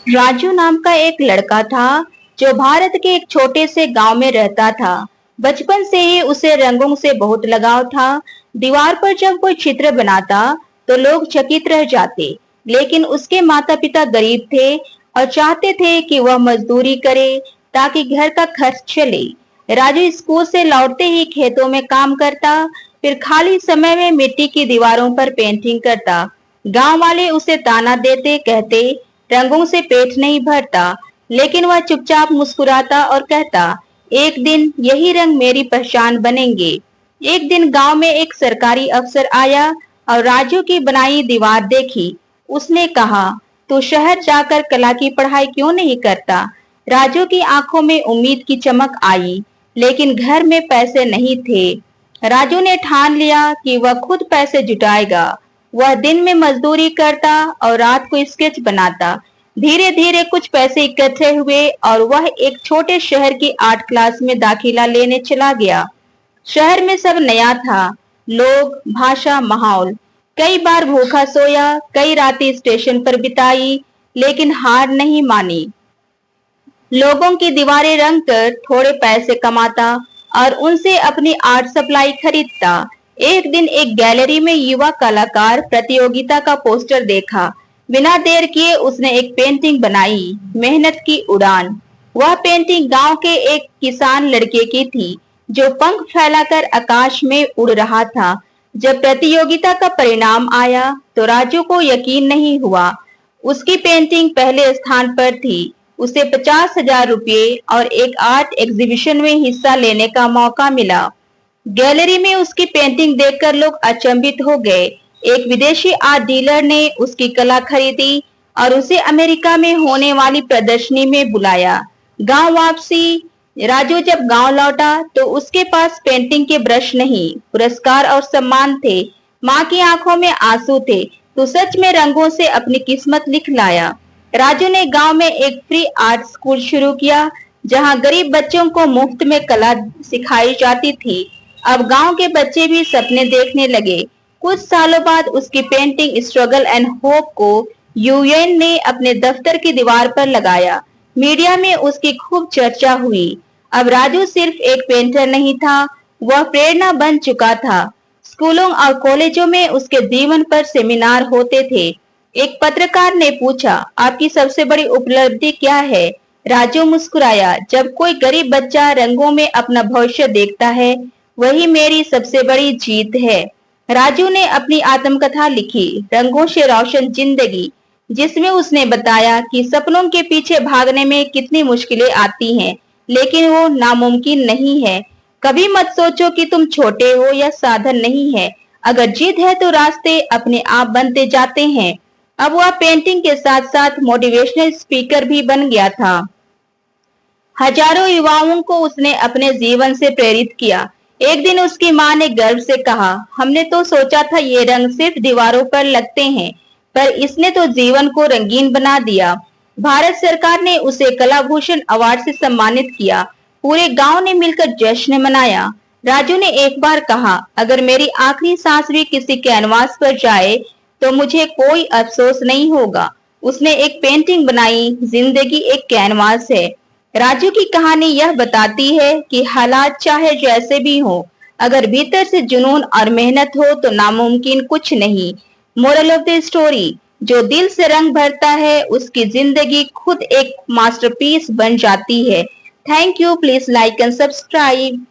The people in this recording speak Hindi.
राजू नाम का एक लड़का था जो भारत के एक छोटे से गांव में रहता था। बचपन से ही उसे रंगों से बहुत लगाव था। दीवार पर जब कोई चित्र बनाता तो लोग चकित रह जाते, लेकिन उसके माता पिता गरीब थे और चाहते थे कि वह मजदूरी करे ताकि घर का खर्च चले। राजू स्कूल से लौटते ही खेतों में काम करता, फिर खाली समय में मिट्टी की दीवारों पर पेंटिंग करता। गांव वाले उसे ताना देते, कहते रंगों से पेट नहीं भरता, लेकिन वह चुपचाप मुस्कुराता और कहता, एक दिन यही रंग मेरी पहचान बनेंगे। एक दिन गांव में एक सरकारी अफसर आया और राजू की बनाई दीवार देखी। उसने कहा, तू शहर जाकर कला की पढ़ाई क्यों नहीं करता? राजू की आंखों में उम्मीद की चमक आई, लेकिन घर में पैसे नहीं थे। राजू ने ठान लिया कि वह खुद पैसे जुटाएगा। वह दिन में मजदूरी करता और रात को स्केच बनाता। धीरे धीरे कुछ पैसे इकट्ठे हुए और वह एक छोटे शहर की आर्ट क्लास में दाखिला लेने चला गया। शहर में सब नया था, लोग, भाषा, माहौल। कई बार भूखा सोया, कई रातें स्टेशन पर बिताई, लेकिन हार नहीं मानी। लोगों की दीवारें रंग कर थोड़े पैसे कमाता और उनसे अपनी आर्ट सप्लाई खरीदता। एक दिन एक गैलरी में युवा कलाकार प्रतियोगिता का पोस्टर देखा। बिना देर किए उसने एक पेंटिंग बनाई, मेहनत की उड़ान। वह पेंटिंग गांव के एक किसान लड़के की थी जो पंख फैलाकर आकाश में उड़ रहा था। जब प्रतियोगिता का परिणाम आया तो राजू को यकीन नहीं हुआ। उसकी पेंटिंग पहले स्थान पर थी। उसे 50,000 रुपये और एक आर्ट एग्जीबिशन में हिस्सा लेने का मौका मिला। गैलरी में उसकी पेंटिंग देखकर लोग अचंभित हो गए। एक विदेशी आर्ट डीलर ने उसकी कला खरीदी और उसे अमेरिका में होने वाली प्रदर्शनी में बुलाया। गांव वापसी, राजू जब गांव लौटा तो उसके पास पेंटिंग के ब्रश नहीं, पुरस्कार और सम्मान थे। माँ की आंखों में आंसू थे। तो सच में रंगों से अपनी किस्मत लिख लाया। राजू ने गांव में एक फ्री आर्ट स्कूल शुरू किया, जहां गरीब बच्चों को मुफ्त में कला सिखाई जाती थी। अब गांव के बच्चे भी सपने देखने लगे। कुछ सालों बाद उसकी पेंटिंग स्ट्रगल एंड होप को यूएन ने अपने दफ्तर की दीवार पर लगाया। मीडिया में उसकी खूब चर्चा हुई। अब राजू सिर्फ एक पेंटर नहीं था, वह प्रेरणा बन चुका था। स्कूलों और कॉलेजों में उसके जीवन पर सेमिनार होते थे। एक पत्रकार ने पूछा, आपकी सबसे बड़ी उपलब्धि क्या है? राजू मुस्कुराया, जब कोई गरीब बच्चा रंगों में अपना भविष्य देखता है, वही मेरी सबसे बड़ी जीत है। राजू ने अपनी आत्मकथा लिखी, रंगों से रोशन जिंदगी, जिसमें उसने बताया कि सपनों के पीछे भागने में कितनी मुश्किलें आती हैं, लेकिन वो नामुमकिन नहीं है। कभी मत सोचो कि तुम छोटे हो या साधन नहीं है। अगर जीत है तो रास्ते अपने आप बनते जाते हैं। अब वह पेंटिंग के साथ साथ मोटिवेशनल स्पीकर भी बन गया था। हजारों युवाओं को उसने अपने जीवन से प्रेरित किया। एक दिन उसकी माँ ने गर्व से कहा, हमने तो सोचा था ये रंग सिर्फ दीवारों पर लगते हैं, पर इसने तो जीवन को रंगीन बना दिया। भारत सरकार ने उसे कला भूषण अवार्ड से सम्मानित किया। पूरे गांव ने मिलकर जश्न मनाया। राजू ने एक बार कहा, अगर मेरी आखिरी सांस भी किसी कैनवास पर जाए तो मुझे कोई अफसोस नहीं होगा। उसने एक पेंटिंग बनाई, जिंदगी एक कैनवास है। राजू की कहानी यह बताती है कि हालात चाहे जैसे भी हो, अगर भीतर से जुनून और मेहनत हो तो नामुमकिन कुछ नहीं। मोरल ऑफ द स्टोरी, जो दिल से रंग भरता है उसकी जिंदगी खुद एक मास्टरपीस बन जाती है। Thank you, please like and subscribe.